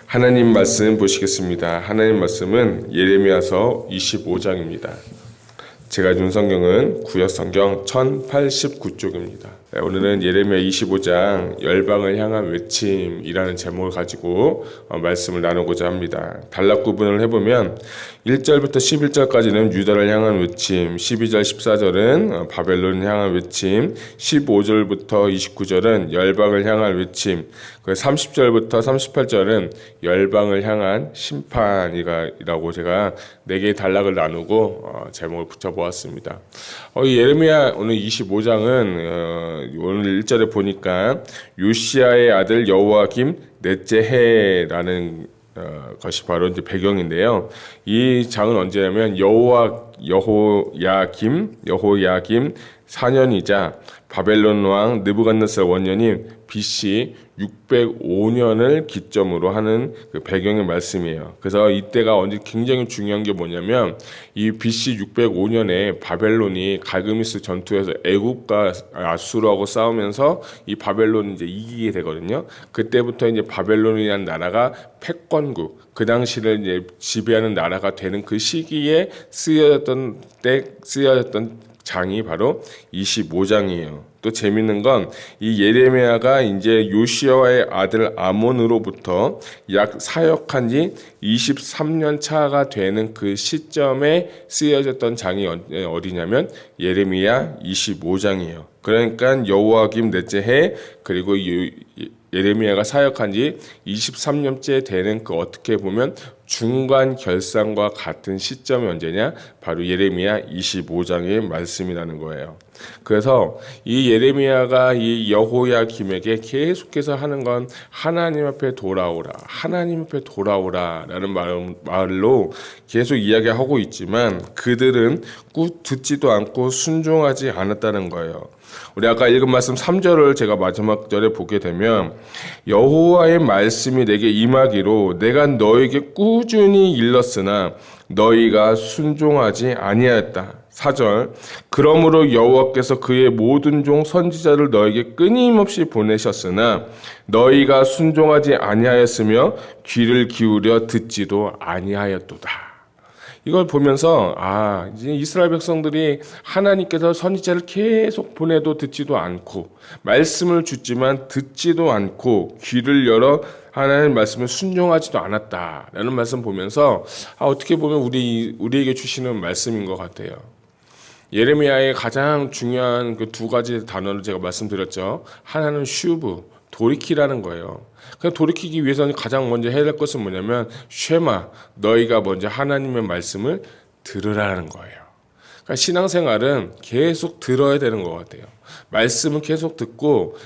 하나님 말씀 보시겠습니다. 하나님 말씀은 예레미야서 25장입니다. 제가 준 성경은 구역성경 1089쪽입니다. 오늘은 예레미야 25장 열방을 향한 외침이라는 제목을 가지고 말씀을 나누고자 합니다. 단락 구분을 해보면 1절부터 11절까지는 유다를 향한 외침, 12절 14절은 바벨론을 향한 외침, 15절부터 29절은 열방을 향한 외침, 30절부터 38절은 열방을 향한 심판이라고 제가 4개의 단락을 나누고 제목을 붙여보았습니다. 예레미야 오늘 25장은 오늘 1절에 보니까 요시야의 아들 여호야김 넷째 해라는 것이 바로 이제 배경인데요. 이 장은 언제냐면 여호야김 4년이자 바벨론 왕 느부갓네살 원년인 BC 605년을 기점으로 하는 그 배경의 말씀이에요. 그래서 이때가 언제 굉장히 중요한 게 뭐냐면 이 BC 605년에 바벨론이 갈그미스 전투에서 애굽과 아수르하고 싸우면서 이 바벨론이 이제 이기게 되거든요. 그때부터 이제 바벨론이라는 나라가 패권국, 그 당시를 이제 지배하는 나라가 되는 그 시기에 쓰여졌던 장이 바로 25장이에요. 또 재밌는 건 이 예레미야가 이제 요시야의 아들 아몬으로부터 약 사역한 지 23년 차가 되는 그 시점에 쓰여졌던 장이 어디냐면 예레미야 25장이에요. 그러니까 여호야김 넷째 해 그리고 예레미야가 사역한 지 23년째 되는 그 어떻게 보면 중간 결산과 같은 시점이 언제냐? 바로 예레미야 25장의 말씀이라는 거예요. 그래서 이 예레미야가 이 여호야김에게 계속해서 하는 건 하나님 앞에 돌아오라, 하나님 앞에 돌아오라라는 말로 계속 이야기하고 있지만 그들은 꾹 듣지도 않고 순종하지 않았다는 거예요. 우리 아까 읽은 말씀 3절을 제가 마지막 절에 보게 되면 여호와의 말씀이 내게 임하기로 내가 너에게 꾸준히 일렀으나 너희가 순종하지 아니하였다. 4절 그러므로 여호와께서 그의 모든 종 선지자를 너에게 끊임없이 보내셨으나 너희가 순종하지 아니하였으며 귀를 기울여 듣지도 아니하였도다. 이걸 보면서 이제 이스라엘 백성들이 하나님께서 선지자를 계속 보내도 듣지도 않고 말씀을 주지만 듣지도 않고 귀를 열어 하나님의 말씀을 순종하지도 않았다라는 말씀 보면서 어떻게 보면 우리에게 주시는 말씀인 것 같아요. 예레미야의 가장 중요한 그 2가지 단어를 제가 말씀드렸죠. 하나는 슈브, 돌이키라는 거예요. 그냥 돌이키기 위해서는 가장 먼저 해야 될 것은 뭐냐면 쉐마, 너희가 먼저 하나님의 말씀을 들으라는 거예요. 그러니까 신앙생활은 계속 들어야 되는 것 같아요. 말씀을 계속 듣고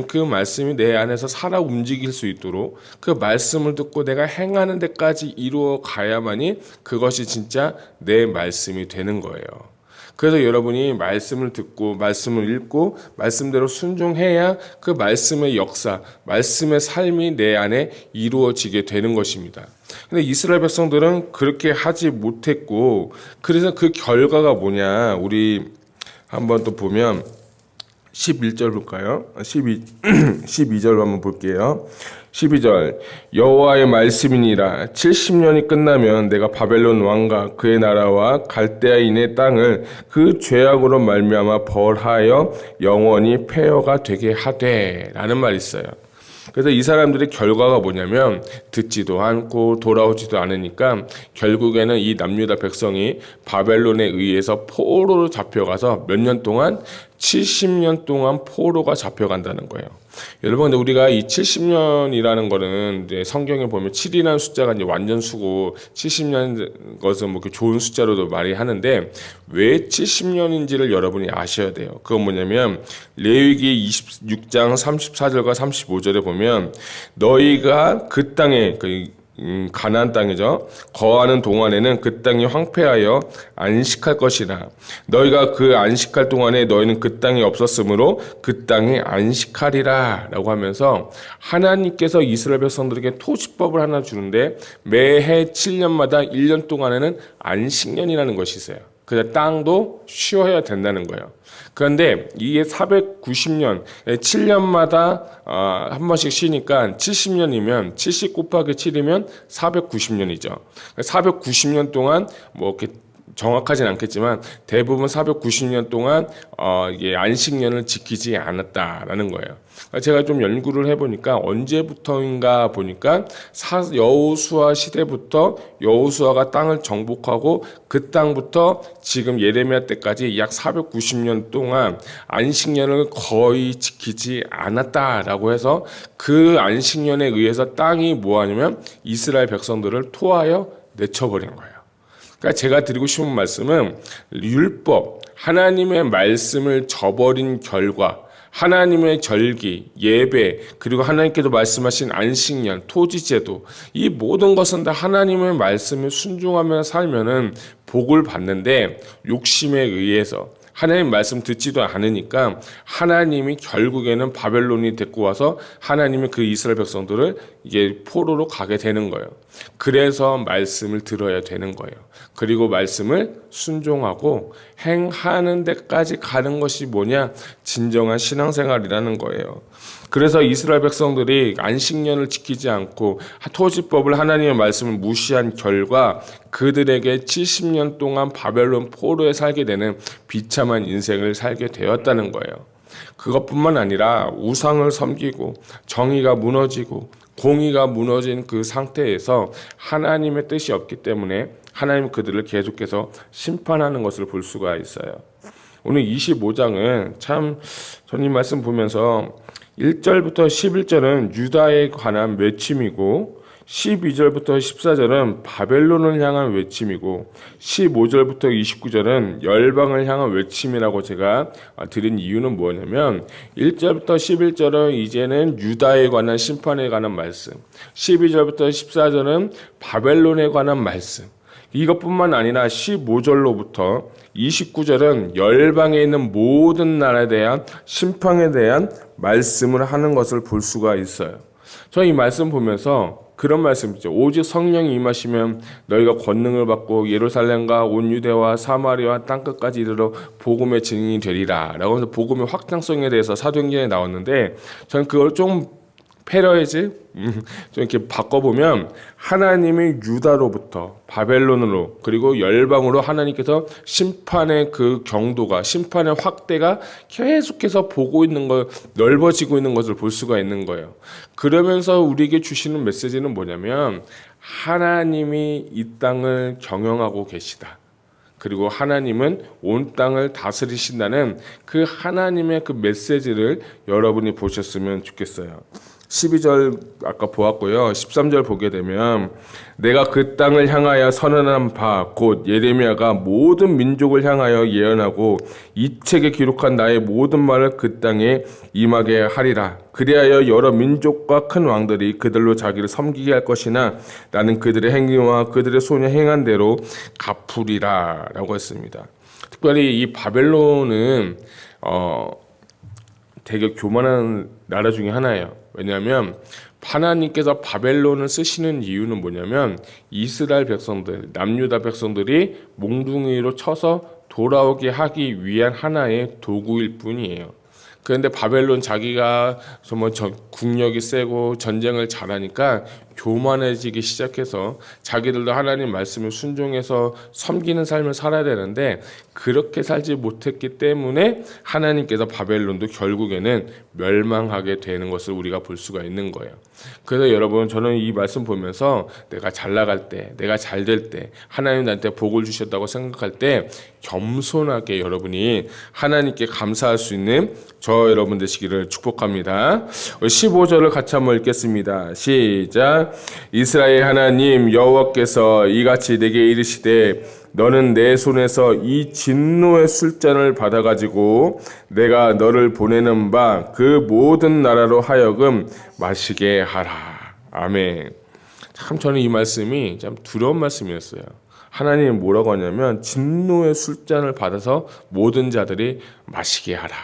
그 말씀이 내 안에서 살아 움직일 수 있도록 그 말씀을 듣고 내가 행하는 데까지 이루어 가야만이 그것이 진짜 내 말씀이 되는 거예요. 그래서 여러분이 말씀을 듣고 말씀을 읽고 말씀대로 순종해야 그 말씀의 역사, 말씀의 삶이 내 안에 이루어지게 되는 것입니다. 근데 이스라엘 백성들은 그렇게 하지 못했고 그래서 그 결과가 뭐냐 우리 한번 또 보면 11절 볼까요? 12절 한번 볼게요. 12절 여호와의 말씀이니라 70년이 끝나면 내가 바벨론 왕과 그의 나라와 갈대아인의 땅을 그 죄악으로 말미암아 벌하여 영원히 폐허가 되게 하되 라는 말이 있어요. 그래서 이 사람들의 결과가 뭐냐면 듣지도 않고 돌아오지도 않으니까 결국에는 이 남유다 백성이 바벨론에 의해서 포로로 잡혀가서 몇 년 동안 70년 동안 포로가 잡혀간다는 거예요. 여러분, 근데 우리가 이 70년이라는 거는 이제 성경에 보면 7이라는 숫자가 이제 완전 수고 70년 것은 뭐 좋은 숫자로도 말이 하는데 왜 70년인지를 여러분이 아셔야 돼요. 그건 뭐냐면 레위기 26장 34절과 35절에 보면 너희가 그 땅에 가나안 땅이죠. 거하는 동안에는 그 땅이 황폐하여 안식할 것이라. 너희가 그 안식할 동안에 너희는 그 땅이 없었으므로 그 땅이 안식하리라 라고 하면서 하나님께서 이스라엘 백성들에게 토지법을 하나 주는데 매해 7년마다 1년 동안에는 안식년이라는 것이 있어요. 그래서 땅도 쉬어야 된다는 거예요. 그런데 이게 490년, 7년마다 한 번씩 쉬니까 70년이면 70 곱하기 7이면 490년이죠. 490년 동안 뭐 이렇게 정확하진 않겠지만 대부분 490년 동안 이게 안식년을 지키지 않았다라는 거예요. 제가 좀 연구를 해보니까 언제부터인가 보니까 여호수아 시대부터 여호수아가 땅을 정복하고 그 땅부터 지금 예레미야 때까지 약 490년 동안 안식년을 거의 지키지 않았다라고 해서 그 안식년에 의해서 땅이 뭐하냐면 이스라엘 백성들을 토하여 내쳐버린 거예요. 그러니까 제가 드리고 싶은 말씀은 율법, 하나님의 말씀을 저버린 결과 하나님의 절기, 예배, 그리고 하나님께서 말씀하신 안식년, 토지제도 이 모든 것은 다 하나님의 말씀에 순종하며 살면은 복을 받는데 욕심에 의해서 하나님 말씀 듣지도 않으니까 하나님이 결국에는 바벨론이 데리고 와서 하나님이 그 이스라엘 백성들을 이게 포로로 가게 되는 거예요. 그래서 말씀을 들어야 되는 거예요. 그리고 말씀을 순종하고 행하는 데까지 가는 것이 뭐냐? 진정한 신앙생활이라는 거예요. 그래서 이스라엘 백성들이 안식년을 지키지 않고 토지법을 하나님의 말씀을 무시한 결과 그들에게 70년 동안 바벨론 포로에 살게 되는 비참한 인생을 살게 되었다는 거예요. 그것뿐만 아니라 우상을 섬기고 정의가 무너지고 공의가 무너진 그 상태에서 하나님의 뜻이 없기 때문에 하나님 그들을 계속해서 심판하는 것을 볼 수가 있어요. 오늘 25장은 참 저는 이 말씀 보면서 1절부터 11절은 유다에 관한 외침이고 12절부터 14절은 바벨론을 향한 외침이고 15절부터 29절은 열방을 향한 외침이라고 제가 드린 이유는 뭐냐면 1절부터 11절은 이제는 유다에 관한 심판에 관한 말씀, 12절부터 14절은 바벨론에 관한 말씀, 이것뿐만 아니라 15절로부터 29절은 열방에 있는 모든 나라에 대한 심판에 대한 말씀을 하는 것을 볼 수가 있어요. 저 이 말씀 보면서 그런 말씀이죠. 오직 성령이 임하시면 너희가 권능을 받고 예루살렘과 온 유대와 사마리아와 땅끝까지 이르러 복음의 증인이 되리라 라고 해서 복음의 확장성에 대해서 사도행전에 나왔는데 저는 그걸 좀 패러이즈 좀 이렇게 바꿔보면 하나님의 유다로부터 바벨론으로 그리고 열방으로 하나님께서 심판의 그 경도가 심판의 확대가 계속해서 보고 있는 걸 넓어지고 있는 것을 볼 수가 있는 거예요. 그러면서 우리에게 주시는 메시지는 뭐냐면 하나님이 이 땅을 경영하고 계시다. 그리고 하나님은 온 땅을 다스리신다는 그 하나님의 그 메시지를 여러분이 보셨으면 좋겠어요. 12절 아까 보았고요. 13절 보게 되면 내가 그 땅을 향하여 선언한 바 곧 예레미야가 모든 민족을 향하여 예언하고 이 책에 기록한 나의 모든 말을 그 땅에 임하게 하리라. 그리하여 여러 민족과 큰 왕들이 그들로 자기를 섬기게 할 것이나 나는 그들의 행위와 그들의 손에 행한 대로 갚으리라 라고 했습니다. 특별히 이 바벨론은 되게 교만한 나라 중에 하나예요. 왜냐하면 하나님께서 바벨론을 쓰시는 이유는 뭐냐면 이스라엘 백성들, 남유다 백성들이 몽둥이로 쳐서 돌아오게 하기 위한 하나의 도구일 뿐이에요. 그런데 바벨론 자기가 정말 국력이 세고 전쟁을 잘하니까 교만해지기 시작해서 자기들도 하나님 말씀을 순종해서 섬기는 삶을 살아야 되는데 그렇게 살지 못했기 때문에 하나님께서 바벨론도 결국에는 멸망하게 되는 것을 우리가 볼 수가 있는 거예요. 그래서 여러분 저는 이 말씀 보면서 내가 잘 나갈 때, 내가 잘 될 때, 하나님 나한테 복을 주셨다고 생각할 때 겸손하게 여러분이 하나님께 감사할 수 있는 저 여러분 되시기를 축복합니다. 15절을 같이 한번 읽겠습니다. 시작. 이스라엘 하나님 여호와께서 이같이 내게 이르시되 너는 내 손에서 이 진노의 술잔을 받아가지고 내가 너를 보내는 바 그 모든 나라로 하여금 마시게 하라. 아멘. 참 저는 이 말씀이 참 두려운 말씀이었어요. 하나님이 뭐라고 하냐면 진노의 술잔을 받아서 모든 자들이 마시게 하라.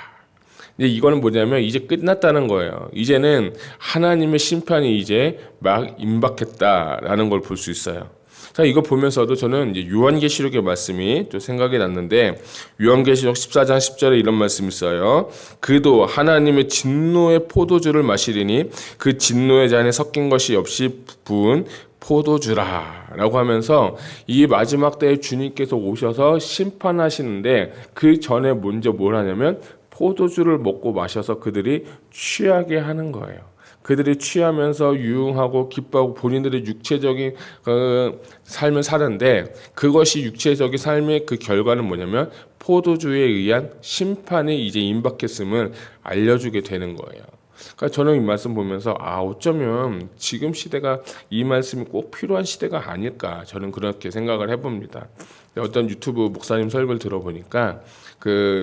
이제 이거는 뭐냐면 이제 끝났다는 거예요. 이제는 하나님의 심판이 이제 막 임박했다라는 걸 볼 수 있어요. 자, 이거 보면서도 저는 이제 요한계시록의 말씀이 또 생각이 났는데, 요한계시록 14장 10절에 이런 말씀이 있어요. 그도 하나님의 진노의 포도주를 마시리니 그 진노의 잔에 섞인 것이 없이 부은 포도주라 라고 하면서 이 마지막 때에 주님께서 오셔서 심판하시는데, 그 전에 먼저 뭘 하냐면 포도주를 먹고 마셔서 그들이 취하게 하는 거예요. 그들이 취하면서 유흥하고 기뻐하고 본인들의 육체적인 삶을 사는데, 그것이 육체적인 삶의 그 결과는 뭐냐면 포도주에 의한 심판이 이제 임박했음을 알려주게 되는 거예요. 그러니까 저는 이 말씀 보면서 어쩌면 지금 시대가 이 말씀이 꼭 필요한 시대가 아닐까, 저는 그렇게 생각을 해봅니다. 어떤 유튜브 목사님 설교를 들어보니까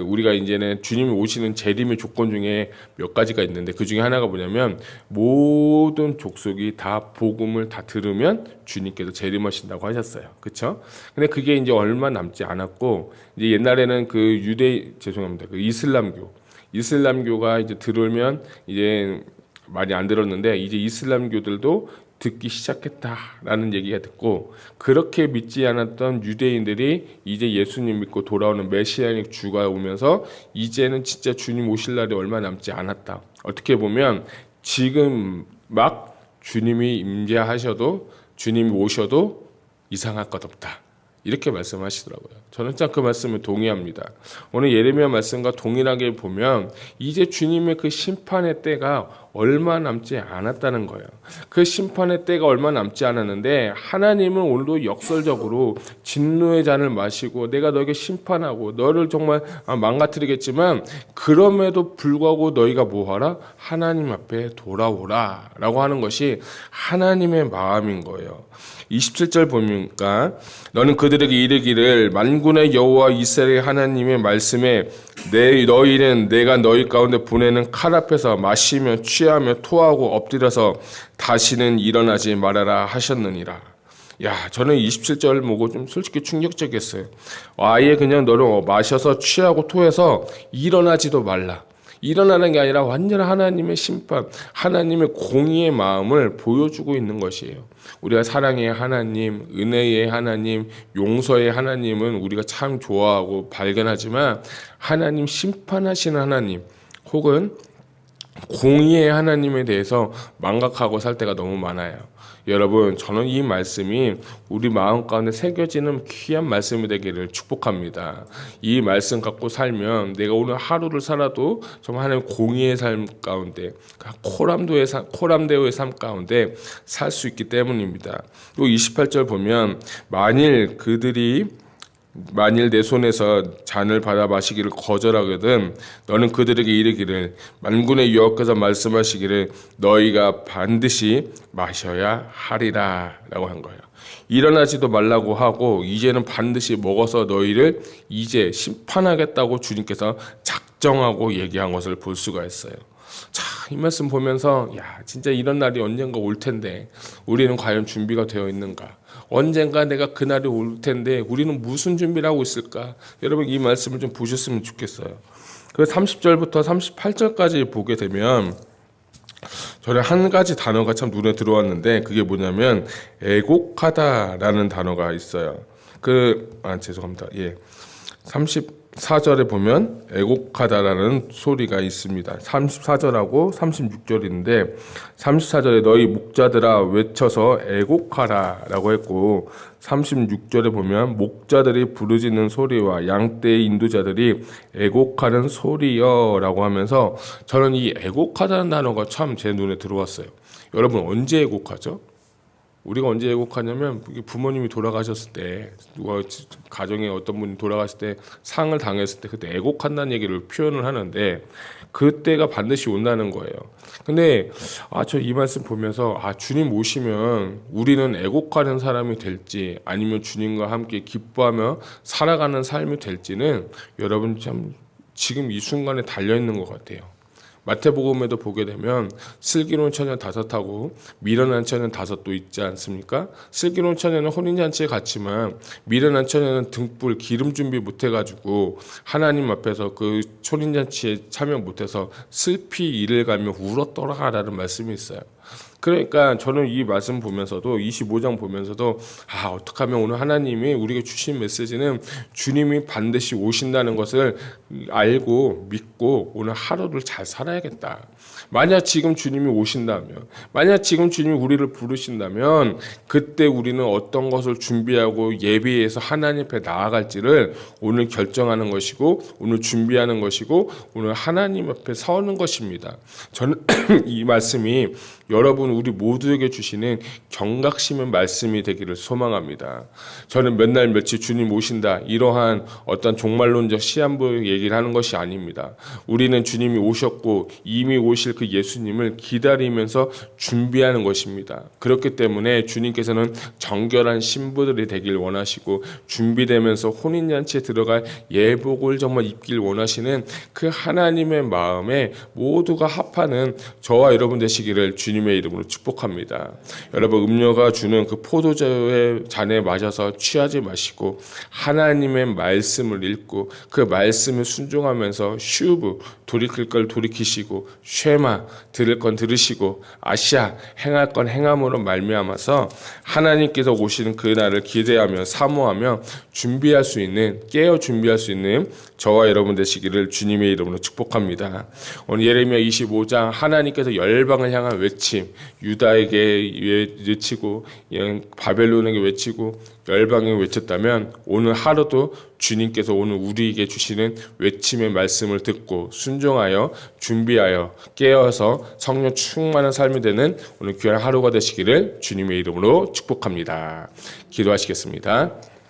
우리가 이제는 주님이 오시는 재림의 조건 중에 몇 가지가 있는데, 그 중에 하나가 뭐냐면 모든 족속이 다 복음을 다 들으면 주님께서 재림하신다고 하셨어요. 그렇죠? 근데 그게 이제 얼마 남지 않았고, 이제 옛날에는 이슬람교가 이제 들으면 이제 많이 안 들었는데, 이제 이슬람교들도 듣기 시작했다라는 얘기가 듣고, 그렇게 믿지 않았던 유대인들이 이제 예수님 믿고 돌아오는 메시아닉 주가 오면서 이제는 진짜 주님 오실 날이 얼마 남지 않았다. 어떻게 보면 지금 막 주님이 임재하셔도, 주님이 오셔도 이상할 것 없다, 이렇게 말씀하시더라고요. 저는 참 그 말씀에 동의합니다. 오늘 예레미야 말씀과 동일하게 보면 이제 주님의 그 심판의 때가 얼마 남지 않았다는 거예요. 그 심판의 때가 얼마 남지 않았는데, 하나님은 오늘도 역설적으로 진노의 잔을 마시고 내가 너에게 심판하고 너를 정말 망가뜨리겠지만, 그럼에도 불구하고 너희가 뭐하라? 하나님 앞에 돌아오라 라고 하는 것이 하나님의 마음인 거예요. 27절 보니까 너는 그들에게 이르기를 만군의 여호와 이스라엘 하나님의 말씀에 너희는 내가 너희 가운데 보내는 칼 앞에서 마시며 취하며 토하고 엎드려서 다시는 일어나지 말아라 하셨느니라. 저는 27절 보고 좀 솔직히 충격적이었어요. 아예 그냥 너를 마셔서 취하고 토해서 일어나지도 말라. 일어나는 게 아니라 완전 하나님의 심판, 하나님의 공의의 마음을 보여주고 있는 것이에요. 우리가 사랑의 하나님, 은혜의 하나님, 용서의 하나님은 우리가 참 좋아하고 발견하지만, 하나님 심판하시는 하나님 혹은 공의의 하나님에 대해서 망각하고 살 때가 너무 많아요. 여러분, 저는 이 말씀이 우리 마음 가운데 새겨지는 귀한 말씀이 되기를 축복합니다. 이 말씀 갖고 살면 내가 오늘 하루를 살아도 정말 하나님의 공의의 삶 가운데, 코람데오의 삶 가운데 살 수 있기 때문입니다. 또 28절 보면 만일 내 손에서 잔을 받아 마시기를 거절하거든 너는 그들에게 이르기를 만군의 여호와께서 말씀하시기를 너희가 반드시 마셔야 하리라 라고 한 거예요. 일어나지도 말라고 하고 이제는 반드시 먹어서 너희를 이제 심판하겠다고 주님께서 작정하고 얘기한 것을 볼 수가 있어요. 이 말씀 보면서 진짜 이런 날이 언젠가 올 텐데 우리는 과연 준비가 되어 있는가? 언젠가 내가 그날이 올 텐데 우리는 무슨 준비를 하고 있을까? 여러분, 이 말씀을 좀 보셨으면 좋겠어요. 그 30절부터 38절까지 보게 되면 저는 한 가지 단어가 참 눈에 들어왔는데, 그게 뭐냐면 애곡하다라는 단어가 있어요. 죄송합니다. 34절에 보면 애곡하다라는 소리가 있습니다. 34절하고 36절인데 34절에 너희 목자들아 외쳐서 애곡하라 라고 했고, 36절에 보면 목자들이 부르짖는 소리와 양떼의 인도자들이 애곡하는 소리여 라고 하면서, 저는 이 애곡하다는 단어가 참 제 눈에 들어왔어요. 여러분, 언제 애곡하죠? 우리가 언제 애곡하냐면 부모님이 돌아가셨을 때, 누가 가정에 어떤 분이 돌아가실 때 상을 당했을 때 그때 애곡한다는 얘기를 표현을 하는데, 그때가 반드시 온다는 거예요. 근데 저 이 말씀 보면서 주님 오시면 우리는 애곡하는 사람이 될지 아니면 주님과 함께 기뻐하며 살아가는 삶이 될지는 여러분 참 지금 이 순간에 달려있는 것 같아요. 마태복음에도 보게 되면 슬기로운 처녀 5하고 미련한 처녀 5도 있지 않습니까? 슬기로운 처녀는 혼인잔치에 갔지만 미련한 처녀는 등불 기름 준비 못해가지고 하나님 앞에서 그 혼인잔치에 참여 못해서 슬피 이를 가며 울었더라라는 말씀이 있어요. 그러니까 저는 이 말씀 보면서도 25장 보면서도 어떻게 하면 오늘 하나님이 우리에게 주신 메시지는 주님이 반드시 오신다는 것을 알고 믿고 오늘 하루를 잘 살아야겠다. 만약 지금 주님이 오신다면, 만약 지금 주님이 우리를 부르신다면 그때 우리는 어떤 것을 준비하고 예비해서 하나님 앞에 나아갈지를 오늘 결정하는 것이고 오늘 준비하는 것이고 오늘 하나님 앞에 서는 것입니다. 저는 이 말씀이 여러분 우리 모두에게 주시는 경각심의 말씀이 되기를 소망합니다. 저는 몇 날 며칠 주님 오신다 이러한 어떤 종말론적 시한부 얘기를 하는 것이 아닙니다. 우리는 주님이 오셨고 이미 오실 그 예수님을 기다리면서 준비하는 것입니다. 그렇기 때문에 주님께서는 정결한 신부들이 되길 원하시고 준비되면서 혼인잔치에 들어갈 예복을 정말 입길 원하시는 그 하나님의 마음에 모두가 합하는 저와 여러분 되시기를 주님의 이름으로 축복합니다. 여러분 음료가 주는 그 포도주의 잔에 마셔서 취하지 마시고 하나님의 말씀을 읽고 그 말씀을 순종하면서 슈브 돌이킬 걸 돌이키시고 쉐마 들을 건 들으시고 아시아 행할 건 행함으로 말미암아서 하나님께서 오시는 그날을 기대하며 사모하며 준비할 수 있는 깨어 준비할 수 있는 저와 여러분 되시기를 주님의 이름으로 축복합니다. 오늘 예레미야 25장 하나님께서 열방을 향한 외침 유다에게 외치고 바벨론에게 외치고 열방에 외쳤다면 오늘 하루도 주님께서 오늘 우리에게 주시는 외침의 말씀을 듣고 순종하여 준비하여 깨어서 성령 충만한 삶이 되는 오늘 귀한 하루가 되시기를 주님의 이름으로 축복합니다. 기도하시겠습니다.